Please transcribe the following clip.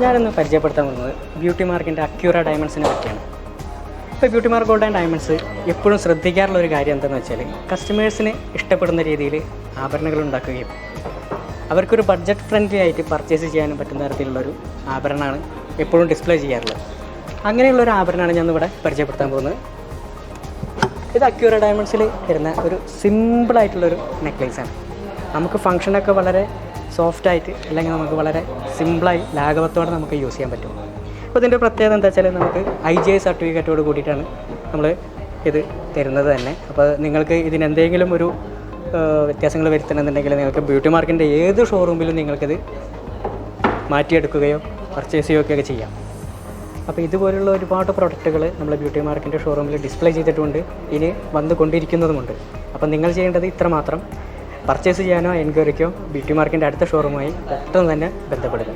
ഞാനൊന്ന് പരിചയപ്പെടുത്താൻ പോകുന്നത് ബ്യൂട്ടി മാർക്കിൻ്റെ അക്യൂറ ഡയമണ്ട്സിനെ പറ്റിയാണ്. ഇപ്പോൾ beauty mark gold and diamonds എപ്പോഴും ശ്രദ്ധിക്കാറുള്ള ഒരു കാര്യം എന്താണെന്ന് വെച്ചാൽ കസ്റ്റമേഴ്സിന് ഇഷ്ടപ്പെടുന്ന രീതിയിൽ ആഭരണങ്ങൾ ഉണ്ടാക്കുകയും അവർക്കൊരു ബഡ്ജറ്റ് ഫ്രണ്ട്ലി ആയിട്ട് പർച്ചേസ് ചെയ്യാനും പറ്റുന്ന തരത്തിലുള്ളൊരു ആഭരണമാണ് എപ്പോഴും ഡിസ്പ്ലേ ചെയ്യാറുള്ളത്. അങ്ങനെയുള്ളൊരു ആഭരണമാണ് ഞാൻ ഇവിടെ പരിചയപ്പെടുത്താൻ പോകുന്നത്. ഇത് അക്യൂറ ഡയമണ്ട്സിൽ വരുന്ന ഒരു സിമ്പിളായിട്ടുള്ളൊരു നെക്ലേസാണ്. നമുക്ക് ഫങ്ഷനൊക്കെ വളരെ സോഫ്റ്റായിട്ട് അല്ലെങ്കിൽ നമുക്ക് വളരെ സിമ്പിളായി ലാഘവത്തോടെ നമുക്ക് യൂസ് ചെയ്യാൻ പറ്റും. അപ്പോൾ ഇതിൻ്റെ പ്രത്യേകത എന്താ വെച്ചാൽ നമുക്ക് IGI സർട്ടിഫിക്കറ്റോട് കൂടിയിട്ടാണ് നമ്മൾ ഇത് തരുന്നത് തന്നെ. അപ്പോൾ നിങ്ങൾക്ക് ഇതിനെന്തെങ്കിലും ഒരു വ്യത്യാസങ്ങൾ വരുത്തണമെന്നുണ്ടെങ്കിൽ നിങ്ങൾക്ക് ബ്യൂട്ടി മാർക്കിൻ്റെ ഏത് ഷോറൂമിലും നിങ്ങൾക്കിത് മാറ്റിയെടുക്കുകയോ പർച്ചേസ് ചെയ്യുകയൊക്കെ ചെയ്യാം. അപ്പോൾ ഇതുപോലുള്ള ഒരുപാട് പ്രൊഡക്റ്റുകൾ നമ്മൾ ബ്യൂട്ടി മാർക്കിൻ്റെ ഷോറൂമിൽ ഡിസ്പ്ലേ ചെയ്തിട്ടുണ്ട്, ഇനി വന്നുകൊണ്ടിരിക്കുന്നതുമുണ്ട്. അപ്പോൾ നിങ്ങൾ ചെയ്യേണ്ടത് ഇത്ര മാത്രം: പർച്ചേസ് ചെയ്യാനോ എൻക്വയറിക്കോ ബ്യൂട്ടി മാർക്കിൻ്റെ അടുത്ത ഷോറൂമായി പെട്ടെന്ന് തന്നെ ബന്ധപ്പെടുക.